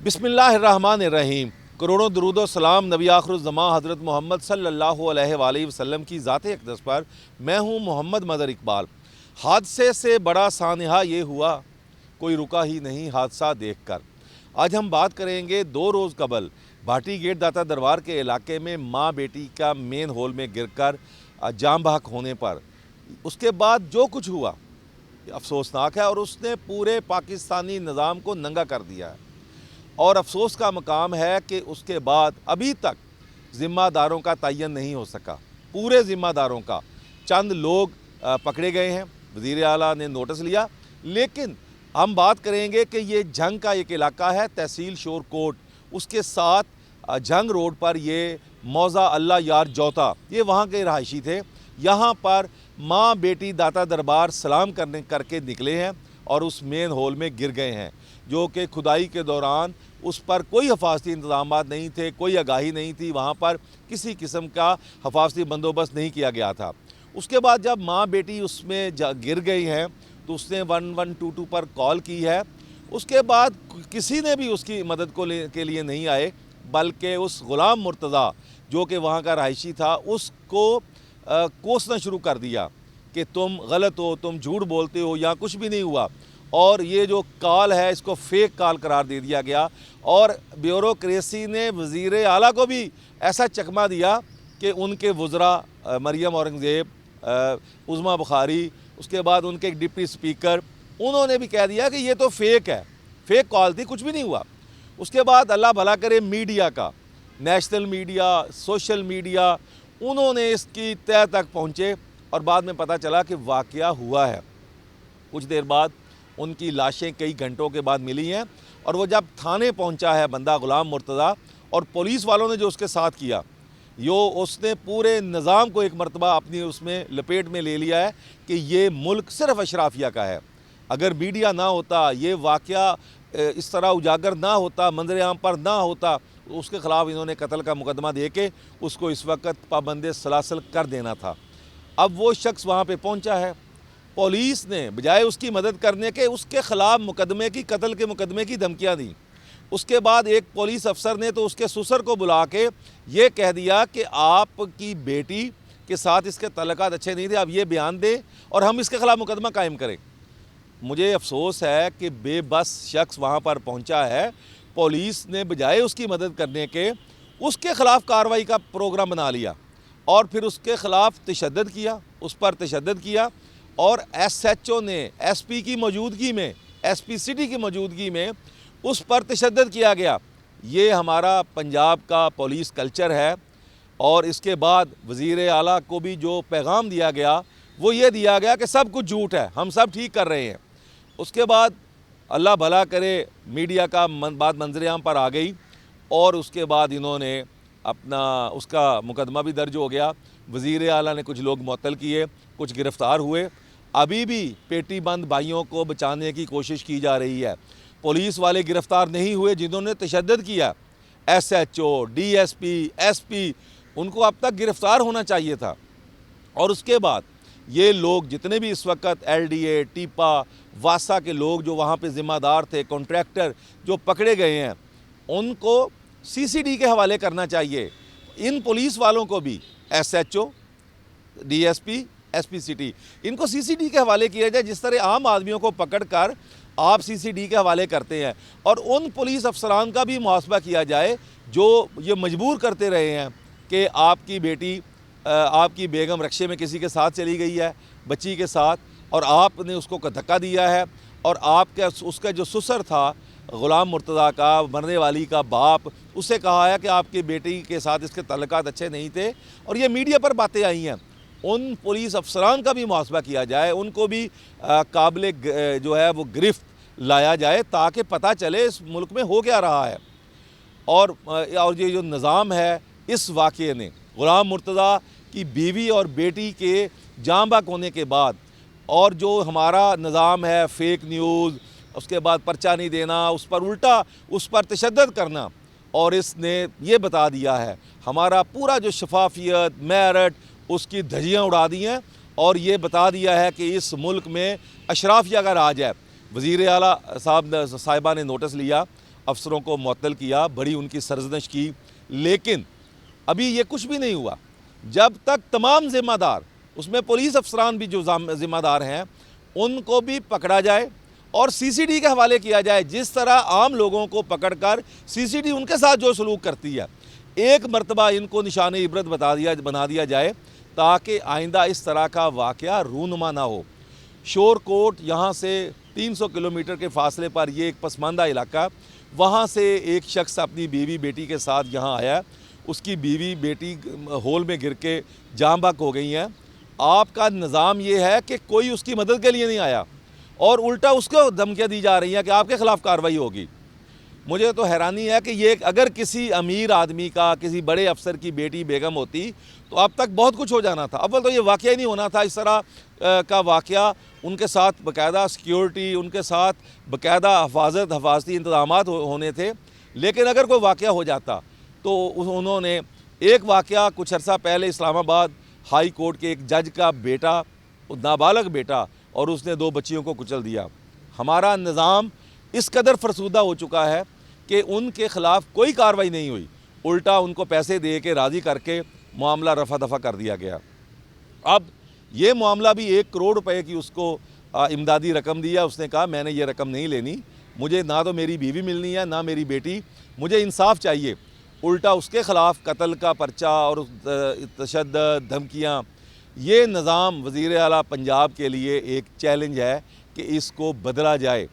بسم اللہ الرحمن الرحیم۔ کروڑوں درود و سلام نبی آخر الزمان حضرت محمد صلی اللہ علیہ وآلہ وسلم کی ذات اقدس پر۔ میں ہوں محمد مظہر اقبال۔ حادثے سے بڑا سانحہ یہ ہوا، کوئی رکا ہی نہیں حادثہ دیکھ کر۔ آج ہم بات کریں گے 2 روز قبل بھاٹی گیٹ داتا دربار کے علاقے میں ماں بیٹی کا مین ہول میں گر کر جاں بحق ہونے پر۔ اس کے بعد جو کچھ ہوا افسوسناک ہے اور اس نے پورے پاکستانی نظام کو ننگا کر دیا ہے، اور افسوس کا مقام ہے کہ اس کے بعد ابھی تک ذمہ داروں کا تعین نہیں ہو سکا۔ پورے ذمہ داروں کا چند لوگ پکڑے گئے ہیں، وزیر اعلیٰ نے نوٹس لیا، لیکن ہم بات کریں گے کہ یہ جھنگ کا ایک علاقہ ہے، تحصیل شور کوٹ، اس کے ساتھ جھنگ روڈ پر یہ موضع اللہ یار جوتا، یہ وہاں کے رہائشی تھے۔ یہاں پر ماں بیٹی داتا دربار سلام کر کے نکلے ہیں اور اس مین ہول میں گر گئے ہیں، جو کہ کھدائی کے دوران اس پر کوئی حفاظتی انتظامات نہیں تھے، کوئی آگاہی نہیں تھی، وہاں پر کسی قسم کا حفاظتی بندوبست نہیں کیا گیا تھا۔ اس کے بعد جب ماں بیٹی اس میں گر گئی ہیں تو اس نے 1122 پر کال کی ہے۔ اس کے بعد کسی نے بھی اس کی مدد کے لیے نہیں آئے، بلکہ اس غلام مرتضیٰ جو کہ وہاں کا رہائشی تھا اس کو کوسنا شروع کر دیا کہ تم غلط ہو، تم جھوٹ بولتے ہو، یا کچھ بھی نہیں ہوا، اور یہ جو کال ہے اس کو فیک کال قرار دے دیا گیا۔ اور بیوروکریسی نے وزیر اعلیٰ کو بھی ایسا چکمہ دیا کہ ان کے وزراء مریم اورنگزیب، عظمیٰ بخاری، اس کے بعد ان کے ایک ڈپٹی سپیکر، انہوں نے بھی کہہ دیا کہ یہ تو فیک ہے، فیک کال تھی، کچھ بھی نہیں ہوا۔ اس کے بعد اللہ بھلا کرے میڈیا کا، نیشنل میڈیا، سوشل میڈیا، انہوں نے اس کی تہہ تک پہنچے اور بعد میں پتہ چلا کہ واقعہ ہوا ہے۔ کچھ دیر بعد ان کی لاشیں کئی گھنٹوں کے بعد ملی ہیں، اور وہ جب تھانے پہنچا ہے بندہ غلام مرتضیٰ، اور پولیس والوں نے جو اس کے ساتھ کیا، اس نے پورے نظام کو ایک مرتبہ اپنی اس میں لپیٹ میں لے لیا ہے کہ یہ ملک صرف اشرافیہ کا ہے۔ اگر میڈیا نہ ہوتا، یہ واقعہ اس طرح اجاگر نہ ہوتا، منظر عام پر نہ ہوتا، اس کے خلاف انہوں نے قتل کا مقدمہ دے کے اس کو اس وقت پابند سلاسل کر دینا تھا۔ اب وہ شخص وہاں پہ پہنچا ہے، پولیس نے بجائے اس کی مدد کرنے کے اس کے خلاف قتل کے مقدمے کی دھمکیاں دیں۔ اس کے بعد ایک پولیس افسر نے تو اس کے سسر کو بلا کے یہ کہہ دیا کہ آپ کی بیٹی کے ساتھ اس کے تعلقات اچھے نہیں تھے، آپ یہ بیان دیں اور ہم اس کے خلاف مقدمہ قائم کریں۔ مجھے افسوس ہے کہ بے بس شخص وہاں پر پہنچا ہے، پولیس نے بجائے اس کی مدد کرنے کے اس کے خلاف کارروائی کا پروگرام بنا لیا، اور پھر اس کے خلاف تشدد کیا، اس پر تشدد کیا، اور ایس ایچ او نے ایس پی کی موجودگی میں، ایس پی سٹی کی موجودگی میں اس پر تشدد کیا گیا۔ یہ ہمارا پنجاب کا پولیس کلچر ہے۔ اور اس کے بعد وزیر اعلیٰ کو بھی جو پیغام دیا گیا وہ یہ دیا گیا کہ سب کچھ جھوٹ ہے، ہم سب ٹھیک کر رہے ہیں۔ اس کے بعد اللہ بھلا کرے میڈیا کا بات منظر عام پر آ گئی، اور اس کے بعد انہوں نے اس کا مقدمہ بھی درج ہو گیا۔ وزیر اعلیٰ نے کچھ لوگ معطل کیے، کچھ گرفتار ہوئے۔ ابھی بھی پیٹی بند بھائیوں کو بچانے کی کوشش کی جا رہی ہے۔ پولیس والے گرفتار نہیں ہوئے جنہوں نے تشدد کیا، S H O, D S P, S P, ان کو اب تک گرفتار ہونا چاہیے تھا۔ اور اس کے بعد یہ لوگ جتنے بھی اس وقت ایل ڈی اے، ٹیپا، واسا کے لوگ جو وہاں پہ ذمہ دار تھے، کنٹریکٹر جو پکڑے گئے ہیں، ان کو سی سی ڈی کے حوالے کرنا چاہیے۔ ان پولیس والوں کو بھی، S H O, D S P, S P city, ان کو سی سی ڈی کے حوالے کیا جائے، جس طرح عام آدمیوں کو پکڑ کر آپ سی سی ڈی کے حوالے کرتے ہیں۔ اور ان پولیس افسران کا بھی محاسبہ کیا جائے جو یہ مجبور کرتے رہے ہیں کہ آپ کی بیٹی، آپ کی بیگم رکشے میں کسی کے ساتھ چلی گئی ہے، بچی کے ساتھ، اور آپ نے اس کو دھکا دیا ہے، اور اس کا جو سسر تھا غلام مرتضیٰ کا، مرنے والی کا باپ، اسے کہا ہے کہ آپ کی بیٹی کے ساتھ اس کے تعلقات اچھے نہیں تھے، اور یہ میڈیا پر باتیں آئی ہیں۔ ان پولیس افسران کا بھی محاسبہ کیا جائے، ان کو بھی قابل جو ہے وہ گرفت لایا جائے، تاکہ پتہ چلے اس ملک میں ہو کیا رہا ہے۔ اور یہ جو نظام ہے، اس واقعے نے غلام مرتضیٰ کی بیوی اور بیٹی کے جاں بحق ہونے کے بعد، اور جو ہمارا نظام ہے فیک نیوز، اس کے بعد پرچہ نہیں دینا، اس پر الٹا اس پر تشدد کرنا، اور اس نے یہ بتا دیا ہے ہمارا پورا جو شفافیت، میرٹ، اس کی دھجیاں اڑا دی ہیں، اور یہ بتا دیا ہے کہ اس ملک میں اشرافیہ کا راج ہے۔ وزیر اعلیٰ صاحبہ نے نوٹس لیا، افسروں کو معطل کیا، بڑی ان کی سرزنش کی، لیکن ابھی یہ کچھ بھی نہیں ہوا جب تک تمام ذمہ دار، اس میں پولیس افسران بھی جو ذمہ دار ہیں، ان کو بھی پکڑا جائے اور سی سی ڈی کے حوالے کیا جائے۔ جس طرح عام لوگوں کو پکڑ کر سی سی ڈی ان کے ساتھ جو سلوک کرتی ہے، ایک مرتبہ ان کو نشان عبرت بنا دیا جائے تاکہ آئندہ اس طرح کا واقعہ رونما نہ ہو۔ شور کوٹ یہاں سے 300 کلومیٹر کے فاصلے پر یہ ایک پسماندہ علاقہ، وہاں سے ایک شخص اپنی بیوی بیٹی کے ساتھ یہاں آیا، اس کی بیوی بیٹی ہول میں گر کے جاں بحق ہو گئی ہیں۔ آپ کا نظام یہ ہے کہ کوئی اس کی مدد کے لیے نہیں آیا اور الٹا اس کو دھمکیاں دی جا رہی ہیں کہ آپ کے خلاف کارروائی ہوگی۔ مجھے تو حیرانی ہے کہ یہ اگر کسی امیر آدمی کا، کسی بڑے افسر کی بیٹی بیگم ہوتی تو اب تک بہت کچھ ہو جانا تھا۔ اول تو یہ واقعہ ہی نہیں ہونا تھا، اس طرح کا واقعہ ان کے ساتھ باقاعدہ سیکیورٹی، ان کے ساتھ باقاعدہ حفاظتی انتظامات ہونے تھے۔ لیکن اگر کوئی واقعہ ہو جاتا تو انہوں نے ایک واقعہ کچھ عرصہ پہلے اسلام آباد ہائی کورٹ کے ایک جج کا بیٹا، نابالغ بیٹا، اور اس نے 2 بچیوں کو کچل دیا۔ ہمارا نظام اس قدر فرسودہ ہو چکا ہے کہ ان کے خلاف کوئی کارروائی نہیں ہوئی، الٹا ان کو پیسے دے کے راضی کر کے معاملہ رفع دفع کر دیا گیا۔ اب یہ معاملہ بھی 1 کروڑ روپے کی اس کو امدادی رقم دیا، اس نے کہا میں نے یہ رقم نہیں لینی، مجھے نہ تو میری بیوی ملنی ہے نہ میری بیٹی، مجھے انصاف چاہیے۔ الٹا اس کے خلاف قتل کا پرچہ اور تشدد، دھمکیاں۔ یہ نظام وزیر اعلیٰ پنجاب کے لیے ایک چیلنج ہے کہ اس کو بدلا جائے۔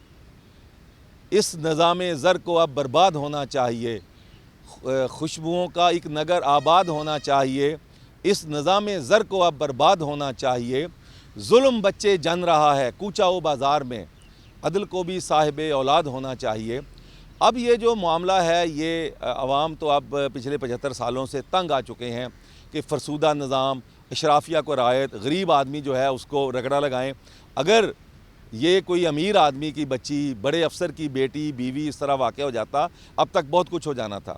اس نظام زر کو اب برباد ہونا چاہیے، خوشبوؤں کا ایک نگر آباد ہونا چاہیے۔ اس نظام زر کو اب برباد ہونا چاہیے۔ ظلم بچے جن رہا ہے کوچہ و بازار میں، عدل کو بھی صاحب اولاد ہونا چاہیے۔ اب یہ جو معاملہ ہے، یہ عوام تو اب پچھلے 75 سالوں سے تنگ آ چکے ہیں کہ فرسودہ نظام، اشرافیہ کو رعایت، غریب آدمی جو ہے اس کو رگڑا لگائیں۔ اگر یہ کوئی امیر آدمی کی بچی، بڑے افسر کی بیٹی، بیوی اس طرح واقع ہو جاتا، اب تک بہت کچھ ہو جانا تھا،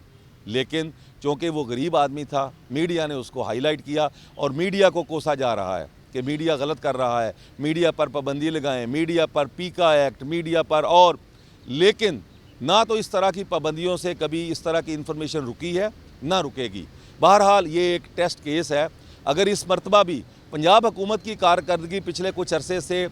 لیکن چونکہ وہ غریب آدمی تھا، میڈیا نے اس کو ہائی لائٹ کیا اور میڈیا کو کوسا جا رہا ہے کہ میڈیا غلط کر رہا ہے، میڈیا پر پابندی لگائیں، میڈیا پر پیکا ایکٹ، میڈیا پر اور، لیکن نہ تو اس طرح کی پابندیوں سے کبھی اس طرح کی انفارمیشن رکی ہے نہ رکے گی۔ بہرحال یہ ایک ٹیسٹ کیس ہے۔ اگر اس مرتبہ بھی پنجاب حکومت کی کارکردگی پچھلے کچھ عرصے سے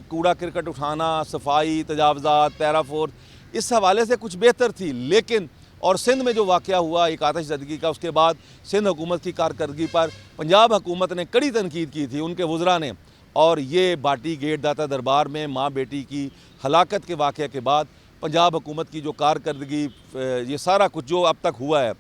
کوڑا کرکٹ اٹھانا، صفائی، تجاوزات، پیرا فورس، اس حوالے سے کچھ بہتر تھی، لیکن اور سندھ میں جو واقعہ ہوا ایک آتش زدگی کا، اس کے بعد سندھ حکومت کی کارکردگی پر پنجاب حکومت نے کڑی تنقید کی تھی، ان کے وزراء نے، اور یہ باٹی گیٹ داتا دربار میں ماں بیٹی کی ہلاکت کے واقعے کے بعد پنجاب حکومت کی جو کارکردگی، یہ سارا کچھ جو اب تک ہوا ہے،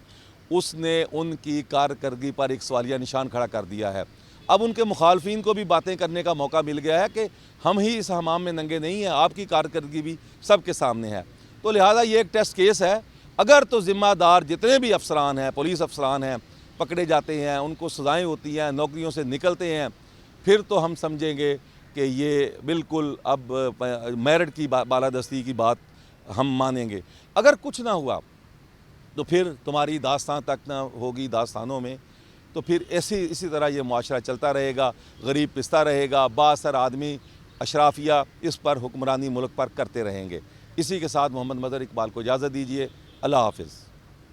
اس نے ان کی کارکردگی پر ایک سوالیہ نشان کھڑا کر دیا ہے۔ اب ان کے مخالفین کو بھی باتیں کرنے کا موقع مل گیا ہے کہ ہم ہی اس حمام میں ننگے نہیں ہیں، آپ کی کارکردگی بھی سب کے سامنے ہے۔ تو لہٰذا یہ ایک ٹیسٹ کیس ہے۔ اگر تو ذمہ دار جتنے بھی افسران ہیں، پولیس افسران ہیں، پکڑے جاتے ہیں، ان کو سزائیں ہوتی ہیں، نوکریوں سے نکلتے ہیں، پھر تو ہم سمجھیں گے کہ یہ بالکل اب میرٹ کی بالادستی کی بات ہم مانیں گے۔ اگر کچھ نہ ہوا تو پھر تمہاری داستان تک نہ ہوگی داستانوں میں، تو پھر اسی طرح یہ معاشرہ چلتا رہے گا، غریب پستا رہے گا، بااثر آدمی، اشرافیہ اس پر حکمرانی ملک پر کرتے رہیں گے۔ اسی کے ساتھ محمد مظہر اقبال کو اجازت دیجیے۔ اللہ حافظ۔